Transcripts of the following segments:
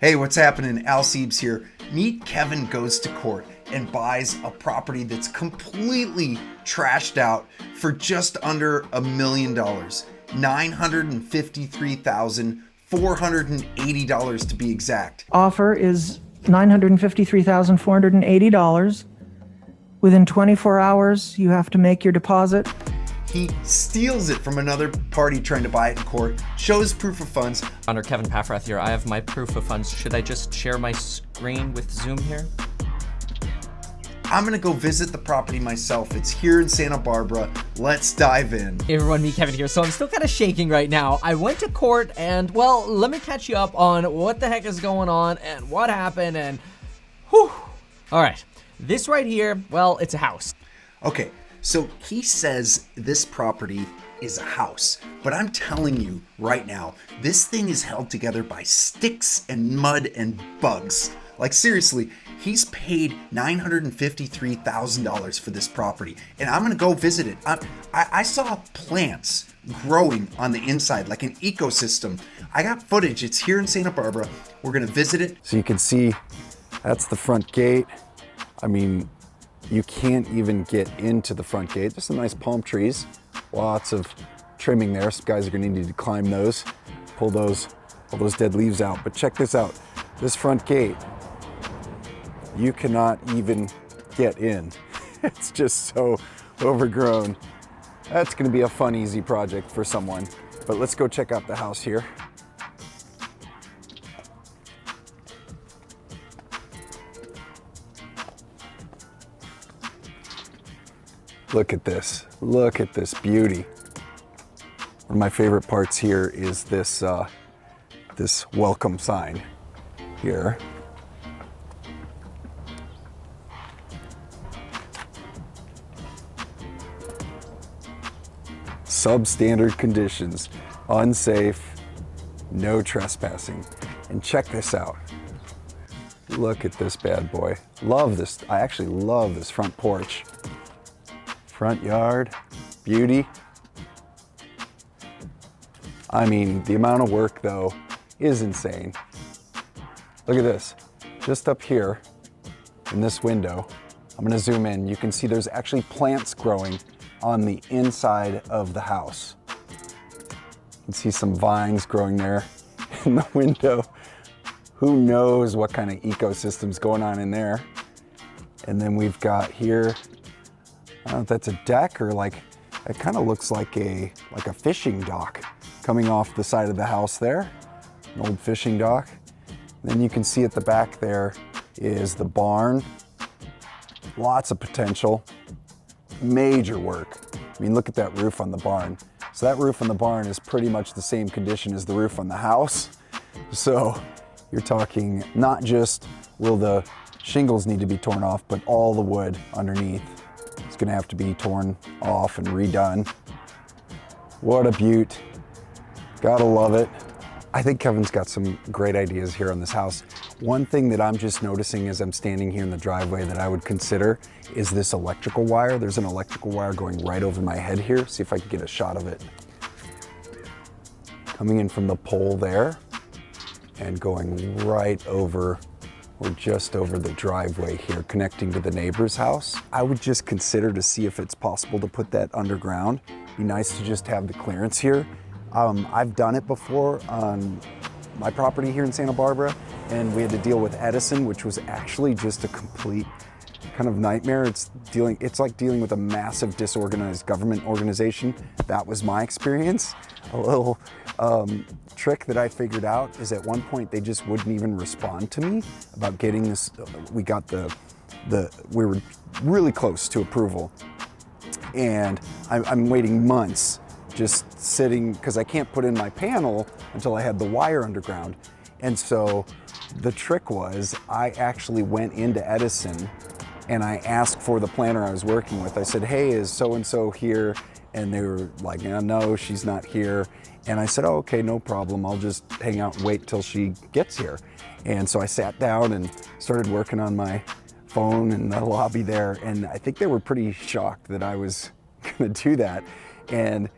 Hey, what's happening? Al Siebs here. Meet Kevin goes to court and buys a property that's completely trashed out for just under $1 million. $953,480 to be exact. Offer is $953,480. Within 24 hours, you have to make your deposit. He steals it from another party trying to buy it in court, shows proof of funds. Honor Kevin Paffrath here. I have my proof of funds. Should I just share my screen with Zoom here? I'm gonna go visit the property myself. It's here in Santa Barbara. Let's dive in. Hey everyone, me Kevin here. So I'm still kind of shaking right now. I went to court and, well, let me catch you up on what the heck is going on and what happened and whew. All right, this right here, well, it's a house. Okay, so he says this property is a house, but I'm telling you right now, this thing is held together by sticks and mud and bugs. Like seriously, he's paid $953,000 for this property, and I'm gonna go visit it. I saw plants growing on the inside, like an ecosystem. I got footage. It's here in Santa Barbara. We're gonna visit it. So you can see that's the front gate. I mean, you can't even get into the front gate. Just some nice palm trees, lots of trimming there. Some guys are gonna need to climb those, pull all those dead leaves out. But check this out, this front gate, you cannot even get in. It's just so overgrown. That's gonna be a fun, easy project for someone. But let's go check out the house here. Look at this beauty. One of my favorite parts here is this, this welcome sign here. Substandard conditions, unsafe, no trespassing. And check this out. Look at this bad boy. Love this, I actually love this front porch. Front yard, beauty. I mean, the amount of work though is insane. Look at this, just up here in this window, I'm gonna zoom in. You can see there's actually plants growing on the inside of the house. You can see some vines growing there in the window. Who knows what kind of ecosystem's going on in there. And then we've got here, I don't know if that's a deck or like, it kind of looks like a fishing dock coming off the side of the house there, an old fishing dock. Then you can see at the back there is the barn. Lots of potential, major work. I mean, look at that roof on the barn. So that roof on the barn is pretty much the same condition as the roof on the house. So you're talking not just will the shingles need to be torn off, but all the wood underneath. It's gonna have to be torn off and redone. What a beaut. Gotta love it. I think Kevin's got some great ideas here on this house. One thing that I'm just noticing as I'm standing here in the driveway that I would consider is this electrical wire. There's an electrical wire going right over my head here. See if I can get a shot of it. Coming in from the pole there and going right over, or just over the driveway here, connecting to the neighbor's house. I would just consider to see if it's possible to put that underground. Be nice to just have the clearance here. I've done it before on my property here in Santa Barbara, and we had to deal with Edison, which was actually just a complete kind of nightmare. It's like dealing with a massive disorganized government organization. That was my experience. A little trick that I figured out is at one point they just wouldn't even respond to me about getting this. We were really close to approval, and I'm waiting months just sitting because I can't put in my panel until I had the wire underground. And so the trick was I actually went into Edison and I asked for the planner I was working with. I said, hey, is so-and-so here? And they were like, no, she's not here. And I said, oh, okay, no problem. I'll just hang out and wait till she gets here. And so I sat down and started working on my phone in the lobby there. And I think they were pretty shocked that I was gonna do that. And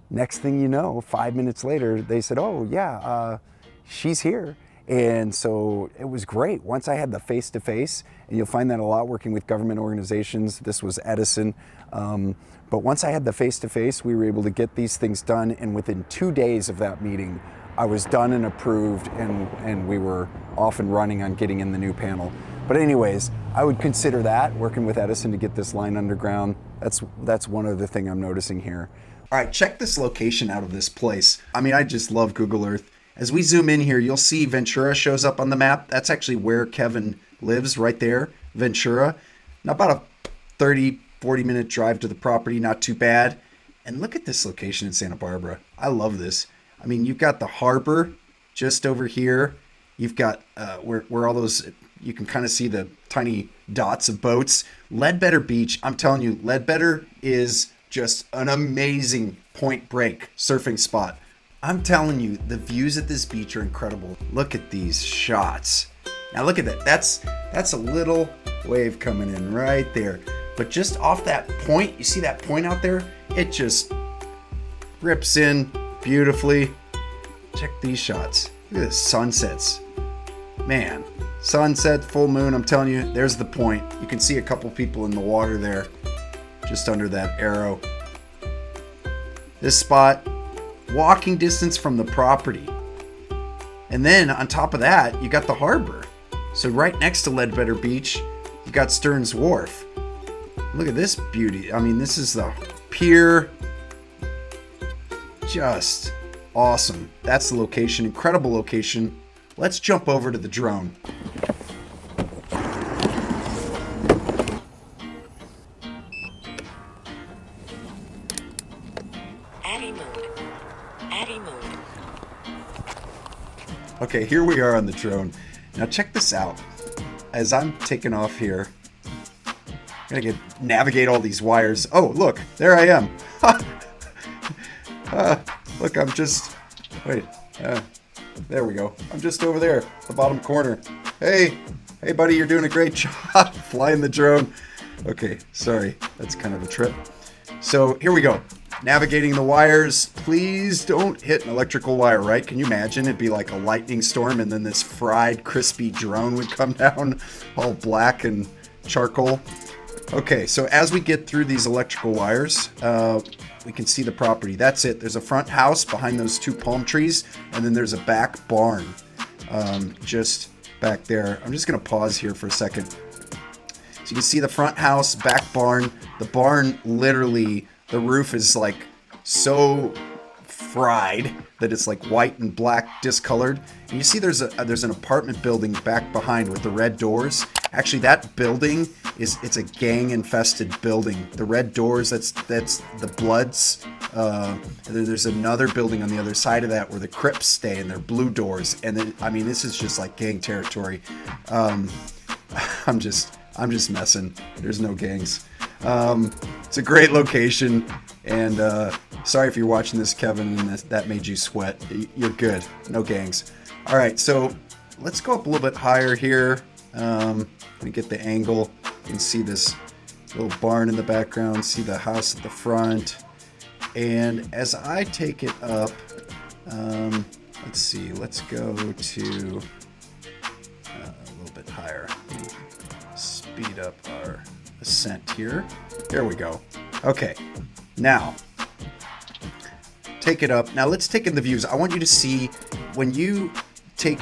next thing you know, 5 minutes later, they said, oh yeah, she's here. And so it was great. Once I had the face-to-face, and you'll find that a lot working with government organizations. This was Edison. But once I had the face-to-face, we were able to get these things done. And within 2 days of that meeting, I was done and approved, and we were off and running on getting in the new panel. But anyways, I would consider that, working with Edison to get this line underground. That's one other thing I'm noticing here. All right, check this location out of this place. I mean, I just love Google Earth. As we zoom in here, you'll see Ventura shows up on the map. That's actually where Kevin lives, right there, Ventura. Now, about a 30, 40-minute drive to the property, not too bad. And look at this location in Santa Barbara. I love this. I mean, you've got the harbor just over here. You've got where all those, you can kind of see the tiny dots of boats. Ledbetter Beach, I'm telling you, Ledbetter is just an amazing point break surfing spot. I'm telling you, the views at this beach are incredible. Look at these shots. Now look at that. That's a little wave coming in right there. But just off that point, you see that point out there? It just rips in beautifully. Check these shots. Look at the sunsets. Man, sunset, full moon, I'm telling you, there's the point. You can see a couple people in the water there, just under that arrow. This spot, walking distance from the property. And then on top of that, you got the harbor. So right next to Ledbetter Beach, you got Stearns Wharf. Look at this beauty. I mean, this is the pier. Just awesome. That's the location. Incredible location. Let's jump over to the drone. Okay, here we are on the drone. Now check this out. As I'm taking off here, I'm gonna navigate all these wires. Oh, look, there I am. Look, I'm just, wait, there we go. I'm just over there, the bottom corner. Hey buddy, you're doing a great job flying the drone. Okay, sorry, that's kind of a trip. So here we go. Navigating the wires. Please don't hit an electrical wire, right? Can you imagine? It'd be like a lightning storm and then this fried, crispy drone would come down all black and charcoal. Okay, so as we get through these electrical wires, we can see the property. That's it. There's a front house behind those two palm trees, and then there's a back barn just back there. I'm just going to pause here for a second. So you can see the front house, back barn. The barn, literally, the roof is like so fried that it's like white and black discolored. And you see there's an apartment building back behind with the red doors. Actually, that building it's a gang infested building. The red doors, that's the Bloods. There's another building on the other side of that where the Crips stay, and they're blue doors. And then, I mean, this is just like gang territory. I'm just messing. There's no gangs. It's a great location, and sorry if you're watching this, Kevin, and that made you sweat. You're good. No gangs. All right, so let's go up a little bit higher here. Let me get the angle. You can see this little barn in the background, see the house at the front. And as I take it up, let's see, let's go to a little bit higher. Speed up our ascent here. There we go. Okay, now take it up. Now let's take in the views. I want you to see when you take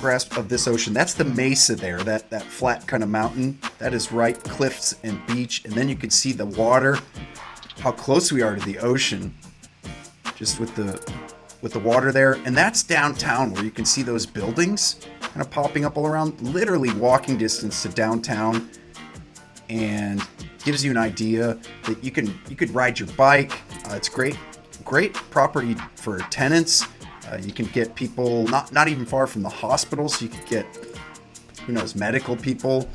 grasp of this ocean. That's the mesa there, that flat kind of mountain. That is right, cliffs and beach, and then you can see the water. How close we are to the ocean, just with the water there. And that's downtown, where you can see those buildings kind of popping up all around. Literally walking distance to downtown, and gives you an idea that you could ride your bike. It's great property for tenants. You can get people not even far from the hospital, so you could get, who knows, medical people,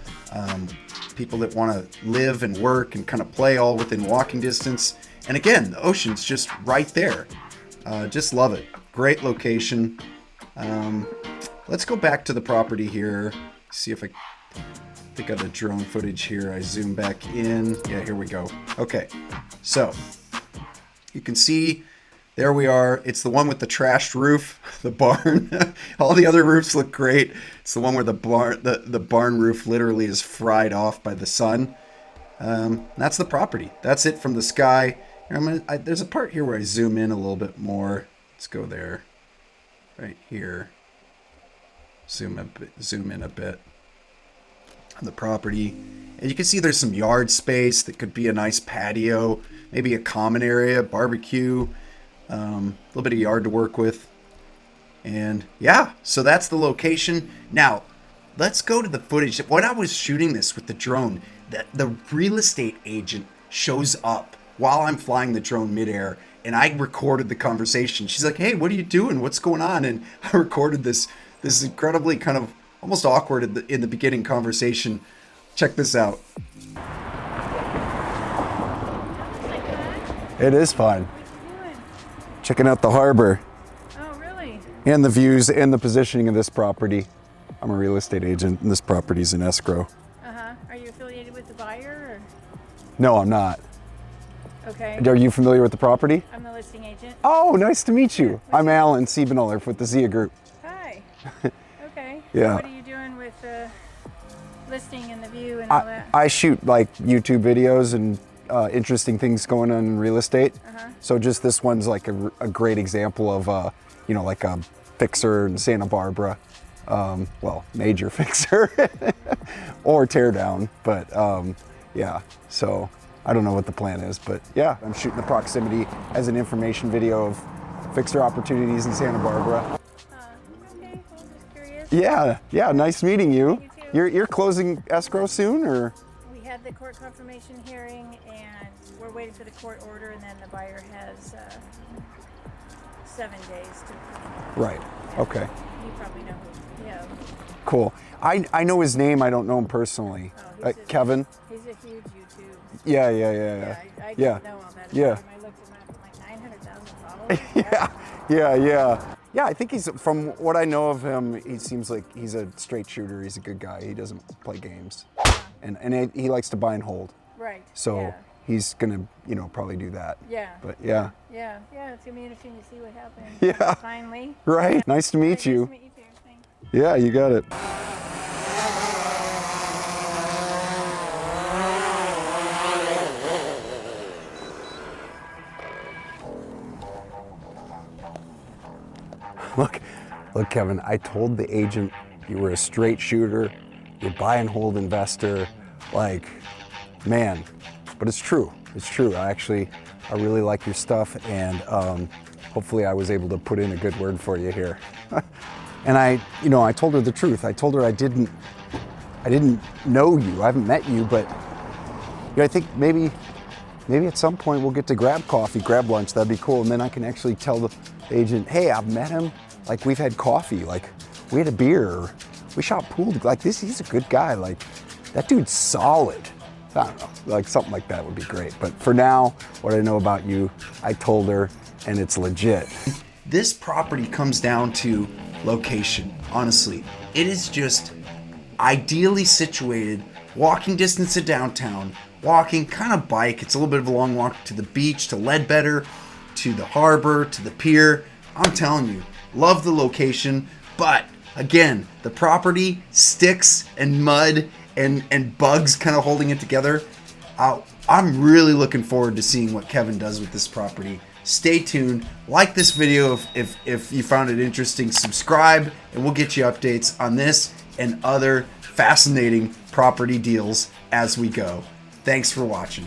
people that want to live and work and kind of play all within walking distance. And again, the ocean's just right there. Just love it. Great location. Let's go back to the property here. See if I think I have the drone footage here. I zoom back in. Yeah, here we go. Okay, so you can see There we are. It's the one with the trashed roof, the barn. All the other roofs look great. It's the one where the barn roof literally is fried off by the sun. That's the property. That's it from the sky. There's a part here where I zoom in a little bit more. Let's go there. Right here. Zoom in a bit. The property. And you can see there's some yard space that could be a nice patio, maybe a common area, barbecue, a little bit of yard to work with. And yeah, so that's the location. Now, let's go to the footage. When I was shooting this with the drone, the real estate agent shows up while I'm flying the drone midair, and I recorded the conversation. She's like, "Hey, what are you doing? What's going on?" And I recorded this incredibly kind of almost awkward in the beginning conversation. Check this out. It is fun. What you doing? Checking out the harbor Oh, really? and the views and the positioning of this property. I'm a real estate agent and this property's in escrow. Uh-huh. Are you affiliated with the buyer No, I'm not. or? Okay. Are you familiar with the property? I'm the listing agent. Oh, nice to meet you. I'm Alan Siebenoller with the Zia Group. Hi. Okay. Yeah. What are you doing with the listing and the view and all that? I shoot like YouTube videos and interesting things going on in real estate. So just this one's like a great example of, like a fixer in Santa Barbara. Well, major fixer or tear down. But yeah, so I don't know what the plan is. But yeah, I'm shooting the proximity as an information video of fixer opportunities in Santa Barbara. Okay. Well, just curious. Yeah, nice meeting you. You too. You're closing escrow soon, or? We had the court confirmation hearing, and we're waiting for the court order, and then the buyer has 7 days to. Right. Okay. You probably know who. Yeah. Cool. I know his name. I don't know him personally. Oh, he's Kevin. He's a huge YouTube. Yeah. I Yeah. didn't know all that. Yeah. About him. I looked him up, like 900,000 followers. Yeah, I think from what I know of him, he seems like he's a straight shooter. He's a good guy. He doesn't play games, and he likes to buy and hold. Right. So yeah. he's gonna, probably do that. Yeah. But yeah. Yeah. It's gonna be interesting to see what happens. Yeah. Finally. Right. Nice to meet Nice you. to meet you too. Thanks. Yeah, you got it. Look, Kevin, I told the agent you were a straight shooter, you're buy and hold investor, man, but it's true. It's true. I really like your stuff, and hopefully I was able to put in a good word for you here. And I told her the truth. I told her I didn't know you. I haven't met you, but I think maybe at some point we'll get to grab coffee, grab lunch. That'd be cool. And then I can actually tell the agent, hey, I've met him. Like, we've had coffee. Like, we had a beer. Or we shot pool. Like, he's a good guy. Like, that dude's solid. I don't know. Like, something like that would be great. But for now, what I know about you, I told her, and it's legit. This property comes down to location, honestly. It is just ideally situated, walking distance to downtown, walking, kind of bike. It's a little bit of a long walk to the beach, to Ledbetter, to the harbor, to the pier. I'm telling you, love the location, but again, the property, sticks and mud and bugs kind of holding it together. I'm really looking forward to seeing what Kevin does with this property. Stay tuned. Like this video if you found it interesting. Subscribe, and we'll get you updates on this and other fascinating property deals as we go. Thanks for watching.